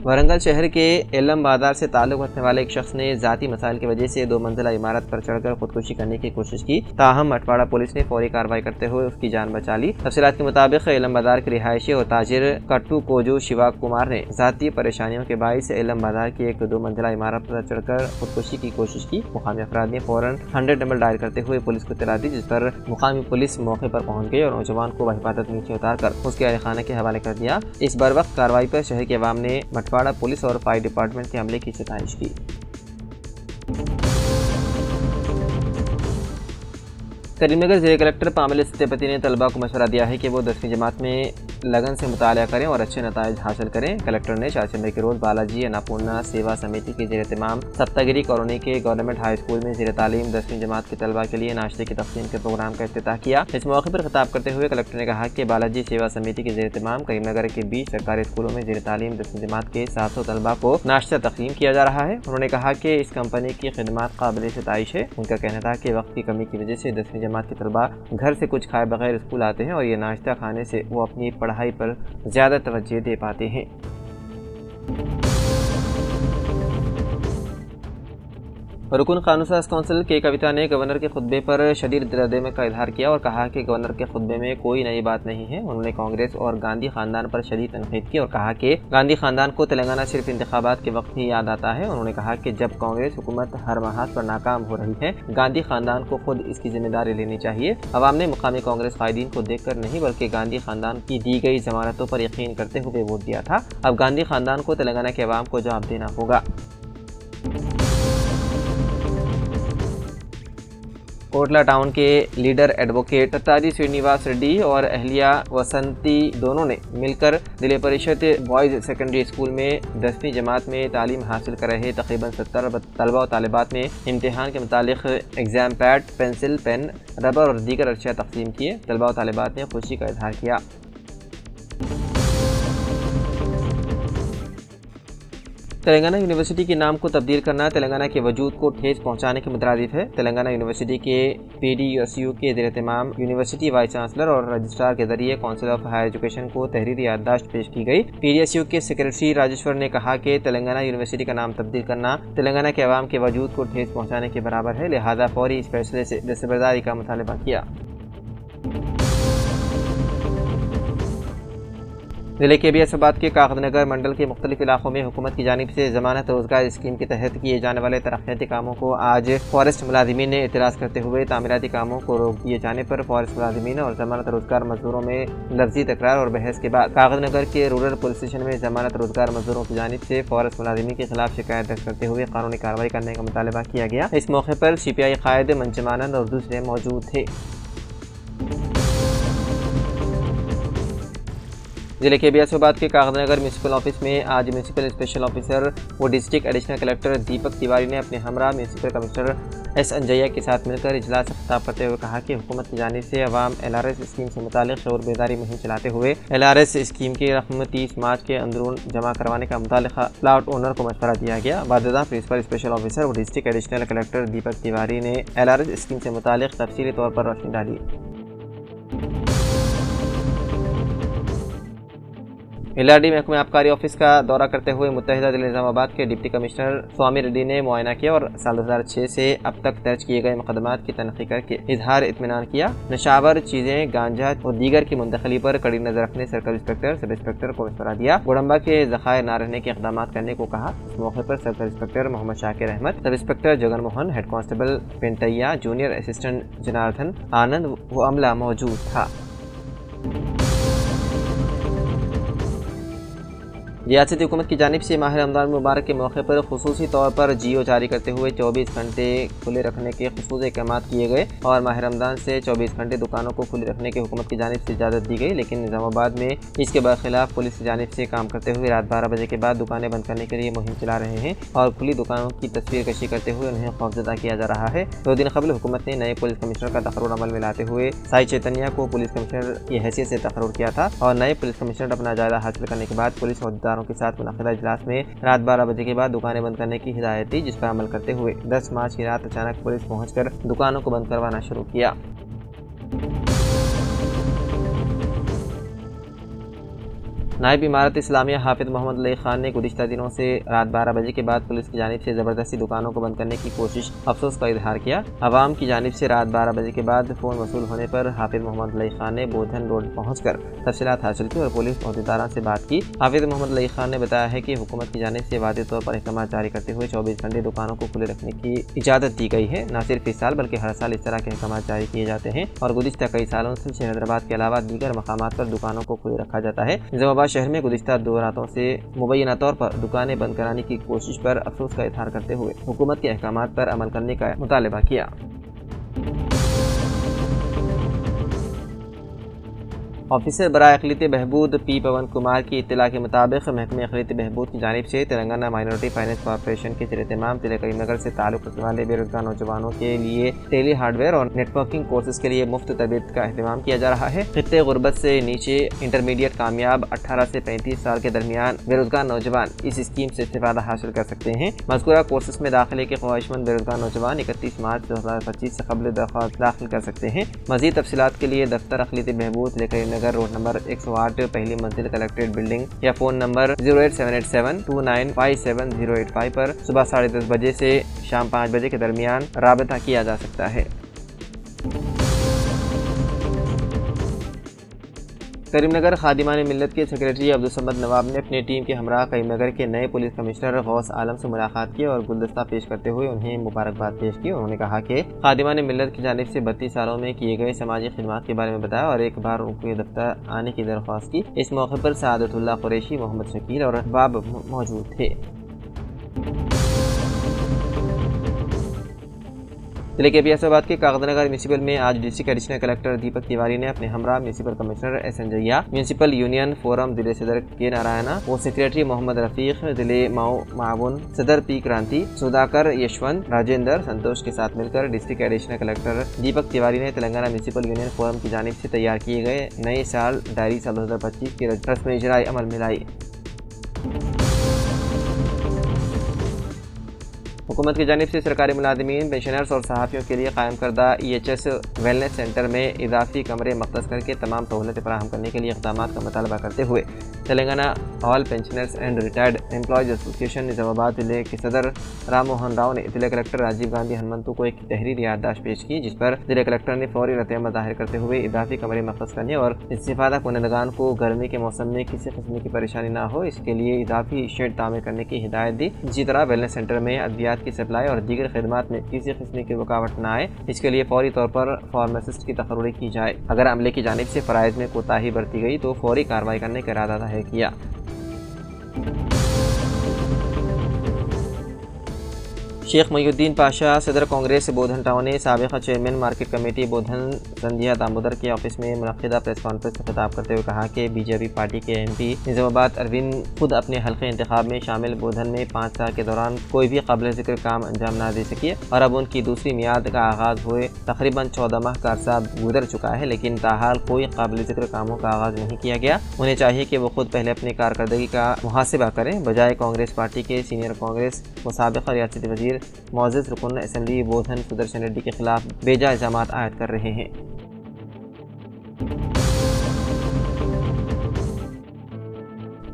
वरंगल शहर के एलम बाजार से ताल्लुक रखने वाले एक शख्स ने ذاتی मसाइल की वजह से 2 मंजिला इमारत पर चढ़कर खुदकुशी करने की कोशिश की। ताहम मटवाड़ा पुलिस ने फौरी कार्रवाई करते हुए उसकी जान बचा ली। तफसीलात के मुताबिक एलम बाजार के रिहायशी और ताजिर कट्टू कोजू शिवा कुमार ने ذاتی परेशानियों के बाइस एलम बाजार की एक 2 मंजिला इमारत पर चढ़कर खुदकुशी की कोशिश की। मुकामी अफराद ने फौरन 100 नंबर डायल करते हुए पुलिस को इत्तला दी, जिस पर मुकामी पुलिस मौके पर पहुंच गई और नौजवान को बहिफाजत नीचे उतार कर उसके अहलखाने के हवाले कर दिया। इस बरवक्त कार्रवाई पर शहर के अवाम ने मटवाड़ा पुलिस और फायर डिपार्टमेंट के अमले की सिफारिश की। करीमनगर जिले कलेक्टर पामिल सत्यपति ने तलबा को मशवरा दिया है कि वो 10वीं जमात में लगन से मुतालिया करें और अच्छे नताइज हासिल करें। कलेक्टर ने चारचंबे के रोज़ बालाजी अन्नपूर्णा सेवा समिति के ज़ेर एहतमाम सप्तागिरी कॉलोनी के गवर्नमेंट हाई स्कूल में ज़ेर तालीम 10वीं जमात के तलबा के लिए नाश्ते की तक़सीम के प्रोग्राम का इफ्तिताह किया। इस मौके पर खिताब करते हुए कलेक्टर ने कहा कि बालाजी सेवा समिति के ज़ेर एहतमाम करीमनगर के 20 सरकारी स्कूलों में ज़ेर तालीम 10वीं जमात के 700 तलबा को नाश्ता तक़सीम किया जा रहा है। उन्होंने कहा कि इस कंपनी की खिदमत काबिल सिताइश है। उनका कहना था कि वक्त की कमी की वजह से 10वीं जमात के तलबा घर से कुछ खाए बगैर स्कूल आते हैं और ये नाश्ता खाने से वो अपनी पढ़ाई पर ज़्यादा तवज्जो दे पाते हैं। रुकन कानून-साज़ कौंसिल के कविता ने गवर्नर के खुतबे पर शदीद दिलदमे का इजहार किया और कहा कि गवर्नर के खुतबे में कोई नई बात नहीं है। उन्होंने कांग्रेस और गांधी खानदान पर शदीद तनकीद की और कहा कि गांधी खानदान को तेलंगाना सिर्फ इंतखाबात के वक्त ही याद आता है। उन्होंने कहा कि जब कांग्रेस हुकूमत हर महाज पर नाकाम हो रही है, गांधी खानदान को खुद इसकी जिम्मेदारी लेनी चाहिए। अवाम ने मुकामी कांग्रेस कायदीन को देख कर नहीं बल्कि गांधी खानदान की दी गई जमानतों पर यकीन करते हुए वोट दिया था। अब गांधी खानदान को तेलंगाना के अवाम को जवाब देना होगा। कोटला टाउन के लीडर एडवोकेट तत्ताजी श्रीनिवास रेड्डी और अहलिया वसंती दोनों ने मिलकर जिले परिषद बॉयज़ सेकेंडरी स्कूल में 10वीं जमात में तालीम हासिल कर रहे तकरीबन 70 तलबा और तालिबात में इम्तिहान के मुतालिक exam pad, pencil, pen, rubber और दीगर अशिया तकसीम किए। तलबा और तालिबात ने खुशी का इजहार किया। तेलंगाना यूनिवर्सिटी के नाम को तब्दील करना तेलंगाना के वजूद को ठेस पहुंचाने के मुतरादिफ है। तेलंगाना यूनिवर्सिटी के PDSU के ज़ेर एहतमाम यूनिवर्सिटी वाइस चांसलर और रजिस्ट्रार के जरिए काउंसिल ऑफ हायर एजुकेशन को तहरीरी याददाश्त पेश की गई। PDSU के सेक्रेटरी राजेश्वर ने कहा कि तेलंगाना यूनिवर्सिटी का नाम तब्दील करना तेलंगाना के अवाम के वजूद को ठेस पहुँचाने के बराबर है, लिहाजा फौरी इस फैसले से दस्तबरदारी का मुतालबा किया। जिले के बियासाबाद के कागजनगर मंडल के मुख्तलिफ इलाकों में हुकूमत की जानिब से ज़मानत रोज़गार स्कीम के तहत किए जाने वाले तरक्याती कामों को आज फॉरेस्ट मुलाजिमीन ने एतराज़ करते हुए तामीराती कामों को रोक दिए जाने पर फॉरेस्ट मुलाजिमीन और ज़मानत रोज़गार मजदूरों में लफ्ज़ी तकरार और बहस के बाद कागजनगर के रूरल पुलिस स्टेशन में ज़मानत रोज़गार मजदूरों की जानिब से फॉरेस्ट मुलाजिमीन के खिलाफ शिकायत दर्ज करते हुए कानूनी कार्रवाई करने का मुतालबा किया गया। इस मौके पर CPI कायद मंजम आनंद और दूसरे मौजूद थे। जिले के बियासाबाद के कागजनगर म्यूनसिपल ऑफिस में आज म्यूनसिपल स्पेशल ऑफिसर व district additional collector Deepak Tiwari ने अपने हमरा म्यूनसिपल कमिश्नर S अंजैया के साथ मिलकर इजलास से खिताब करते हुए कहा कि हुकूमत की जानिब से अवाम LRS स्कीम से मुतालिक शऊर बेदारी मुहिम चलाते हुए LRS स्कीम की रकम 30 मार्च के अंदरून जमा करवाने का मुतालिका प्लाट ओनर को मशवरा दिया गया। बादशाह प्रिंसिपल स्पेशल ऑफिसर व district additional collector Deepak Tiwari ने LRS स्कीम से मुतालिक तफसीली तौर पर रोशनी डाली। LRD महकमे आबकारी ऑफिस का दौरा करते हुए मुत्तहिदा जिला निज़ामाबाद के डिप्टी कमिश्नर स्वामी रेड्डी ने मुआयना किया और साल 2006 से अब तक दर्ज किए गए मुकदमात की तनक़ीद करके इजहार इत्मीनान किया। नशावर चीज़ें, गांजा और दीगर की मुंतकली पर कड़ी नजर रखने सर्कल इंस्पेक्टर सब इंस्पेक्टर को मशवरा दिया। गुड़म्बा के ज़खायर न रहने के इक़दाम करने को कहा। इस मौके पर circle inspector Mohammed Shakir Ahmed, sub inspector Jagan Mohan, head constable Pentaiah, junior assistant Janardhan Anand व अमला मौजूद था। रियासती हुकूमत की जानिब से माह रमज़ान मुबारक के मौके पर खुसूसी तौर पर जियो जारी करते हुए 24 घंटे खुले रखने के खुसूस अहकाम किए गए और माह रमज़ान से 24 घंटे दुकानों को खुले रखने की हुकूमत की जानिब से इजाज़त दी गई। लेकिन निज़ामाबाद में इसके बरखिलाफ पुलिस की जानिब से काम करते हुए रात 12 बजे के बाद दुकानें बंद करने के लिए मुहिम चला रहे हैं और खुली दुकानों की तस्वीर कशी करते हुए उन्हें खौफजदा किया जा रहा है। 2 दिन कबल हुकूमत ने नए पुलिस कमिश्नर का तकर्रुर अमल में लाते हुए साई चैतन्या को पुलिस कमिश्नर की हैसियत से तकर्रुर किया था और नए पुलिस कमिश्नर अपना जायजा हासिल करने के बाद पुलिस अहदेदारों के साथ मुनाक़िदा इजलास में रात 12 बजे के बाद दुकानें बंद करने की हिदायत दी, जिस पर अमल करते हुए 10 मार्च की रात अचानक पुलिस पहुंचकर दुकानों को बंद करवाना शुरू किया। नायब इमारत इस्लामिया हाफिज मोहम्मद अली खान ने गुज़िश्ता दिनों से रात 12 बजे के बाद पुलिस की जानिब से ज़बरदस्ती दुकानों को बंद करने की कोशिश अफसोस का इजहार किया। अवाम की जानिब से रात 12 बजे के बाद फ़ोन वसूल होने पर हाफिज मोहम्मद अली खान ने बोधन रोड पहुंचकर तफसीलात हासिल की और पुलिस अहदेदारों से बात की। हाफिज मोहम्मद अली खान ने बताया है कि हुकूमत की जानिब से वाज़ेह तौर पर अहकाम जारी करते हुए 24 घंटे दुकानों को खुले रखने की इजाज़त दी गई है। न सिर्फ इस साल बल्कि हर साल इस तरह के अहकाम जारी किए जाते हैं और गुज़िश्ता कई सालों से शहर हैदराबाद के अलावा दीगर मकामात पर दुकानों को खुले रखा जाता है। निज़ामाबाद शहर में गुज़िश्ता 2 रातों से मुबैना तौर पर दुकानें बंद कराने की कोशिश पर अफसोस का इज़हार करते हुए हुकूमत के अहकामात पर अमल करने का मुतालबा किया। ऑफिसर बराए अक़लियती बहबूद पी पवन कुमार की इत्तला के मुताबिक महकमे अक़लियती बहबूद की जानिब से तेलंगाना माइनॉरिटी फाइनेंस कॉर्पोरेशन के ज़ेर-ए-एहतमाम ज़िले करीमनगर से ताल्लुक़ रखने वाले बेरोज़गार नौजवानों के लिए टेली हार्डवेयर और नेटवर्किंग कोर्सेज़ के लिए मुफ्त तरबियत का अहतमाम किया जा रहा है। खित्ते गुरबत से नीचे इंटरमीडिएट कामयाब 18 से 35 साल के दरमियान बेरोज़गार नौजवान इस स्कीम से इस्तेफ़ादा हासिल कर सकते हैं। मज़कूरा कोर्सेज़ में दाखिले के ख्वाहिशमंद बेरोज़गार नौजवान 31 मार्च 2025 से कबल दरख्वास्त दाखिल कर सकते हैं। मज़ीद तफ़सीलात के लिए दफ्तर अक़लियती बहबूद ज़िले करीमनगर रोड नंबर 108 पहली मंजिल कलेक्ट्रेट बिल्डिंग या फ़ोन नंबर 08787295785 पर सुबह 10:30 बजे से शाम 5 बजे के दरमियान राबता किया जा सकता है। करीमनगर खादिमान मिल्लत के सेक्रेटरी अब्दुल समद नवाब ने अपनी टीम के हमरा करीमनगर के नए पुलिस कमिश्नर गौस आलम से मुलाकात की और गुलदस्ता पेश करते हुए उन्हें मुबारकबाद पेश की। उन्होंने कहा कि खादिमान मिल्लत की जानिब से 32 सालों में किए गए समाजी खिदमात के बारे में बताया और एक बार उनके दफ्तर आने की दरख्वास्त की। इस मौके पर सादतुल्लाह कुरैशी, मोहम्मद शकील और बाब मौजूद थे। जिले के फैसलाबाद के कागजनगर म्यूनसिपल में आज district additional collector Deepak Tiwari ने अपने हमरा municipal commissioner S Sanjaiah, municipal union forum जिले सदर के नारायणा और सेक्रेटरी मोहम्मद रफीक, जिले माओ मावन सदर पी क्रांति, सुधाकर, यशवंत, राजेंद्र, संतोष के साथ मिलकर district additional collector Deepak Tiwari ने तेलंगाना म्यूनसिपल यूनियन फोरम की जानिब से तैयार किए गए नए साल डायरी साल 2025 की रस्म इजराई अमल में लाई। हुकूमत की जानिब से सरकारी मुलाजिमीन, पेंशनर्स और सहाफ़ियों के लिए कायम करदा EHS वेलनेस सेंटर में इजाफी कमरे मख्तस करके तमाम सहूलतें फराहम करने के लिए इक़दामात का मुतालबा करते हुए Telangana all pensioners and retired employees association Nizamabad जिले के सदर राम मोहन राव ने जिला कलेक्टर राजीव गांधी हनुमंतु को एक तहरीरी याददाश्त पेश की, जिस पर जिला कलेक्टर ने फौरी रद्द-ए-अमल ज़ाहिर करते हुए इजाफी कमरे मख्तस करने और इस्तिफ़ादा कुनंदगान को गर्मी के मौसम में किसी किस्म की परेशानी न हो इसके लिए इजाफी शेड तामीर करने की हिदायत दी। इसी तरह वेलनेस सेंटर में अद्वियात की सप्लाई और दीगर खिदमात में किसी किस्म की रुकावट न आए इसके लिए फौरी तौर पर फार्मासिस्ट की तकर्री की जाए। अगर अमले की जानिब से फ़राइज़ में कोताही बरती गई तो फौरी कार्रवाई करने का इरादा ज़ाहिर किया। शेख मुहिउद्दीन पाशा सदर कांग्रेस बोधन टाउन ने साबिक़ा चेयरमैन मार्केट कमेटी बोधन संध्या दामोदर के ऑफिस में मुनक़िदा प्रेस कॉन्फ्रेंस में खिताब करते हुए कहा कि बीजेपी पार्टी के MP निज़ामाबाद अरविंद खुद अपने हल्के इंतखाब में शामिल बोधन में 5 साल के दौरान कोई भी काबिल ज़िक्र काम अंजाम ना दे सके और अब उनकी दूसरी मियाद का आगाज़ हुए तकरीबन 14 माह का अरसा गुजर चुका है, लेकिन ताहाल कोई काबिल ज़िक्र कामों का आगाज़ नहीं किया गया। उन्हें चाहिए कि वो खुद पहले अपनी कारकर्दगी का मुहासिबा करें, बजाय कांग्रेस पार्टी के सीनियर कांग्रेस व साबिक़ा रियासती वज़ीर मौजूद रुकन असम्बली बोधन सुदर्शन रेड्डी के खिलाफ बेजा इल्ज़ामात आयद कर रहे हैं।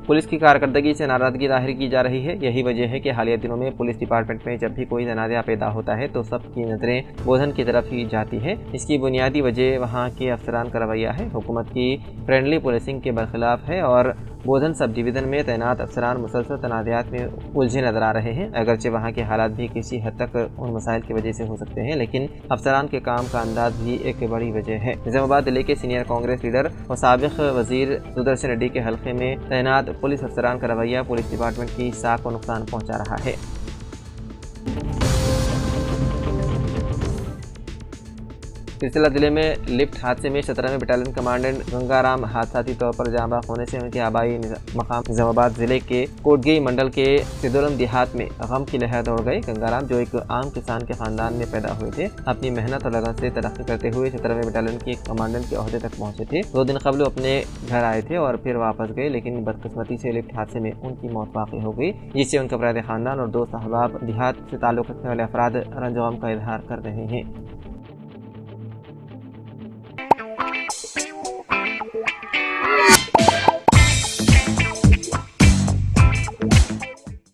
पुलिस की कारकर्दगी से नाराज़गी ज़ाहिर की जा रही है। यही वजह है कि हालिया दिनों में पुलिस डिपार्टमेंट में जब भी कोई तनाज़ा पैदा होता है तो सबकी नज़रें बोधन की तरफ ही जाती है। इसकी बुनियादी वजह वहाँ के अफसरान का रवैया है। हुकूमत की फ्रेंडली पुलिसिंग के बरखिलाफ है और बोधन सब डिवीज़न में तैनात अफसरान मुसलसल तनाज़ात में उलझे नजर आ रहे हैं। अगरचे वहाँ के हालात भी किसी हद तक उन मसाइल की वजह से हो सकते हैं, लेकिन अफसरान के काम का अंदाज भी एक बड़ी वजह है। निज़ामाबाद जिले के सीनियर कांग्रेस लीडर और साबिक़ वज़ीर सुदर्शन रेड्डी के हल्के में तैनात पुलिस अफसरान का रवैया पुलिस डिपार्टमेंट की साख को नुकसान पहुँचा रहा है। सिलसिला जिले में लिफ्ट हादसे में 17वें बटालियन कमांडेंट गंगाराम हादसाती तौर पर जाँ बाख होने से उनके आबाई मकाम निज़ामाबाद जिले के कोटगई मंडल के सिदोलम देहात में गम की लहर दौड़ गई। गंगाराम, जो एक आम किसान के खानदान में पैदा हुए थे, अपनी मेहनत और लगन से तरक्की करते हुए 17वें बटालियन के कमांडेंट के ओहदे तक पहुंचे थे। 2 दिन कबल अपने घर आए थे और फिर वापस गए, लेकिन बदकिस्मती से लिफ्ट हादसे में उनकी मौत वाक़ई हो गई, जिससे उनके अफराद खानदान और दोस्त अहबाब देहात से ताल्लुक़ रखने वाले अफराद रंज गम का इजहार कर रहे हैं।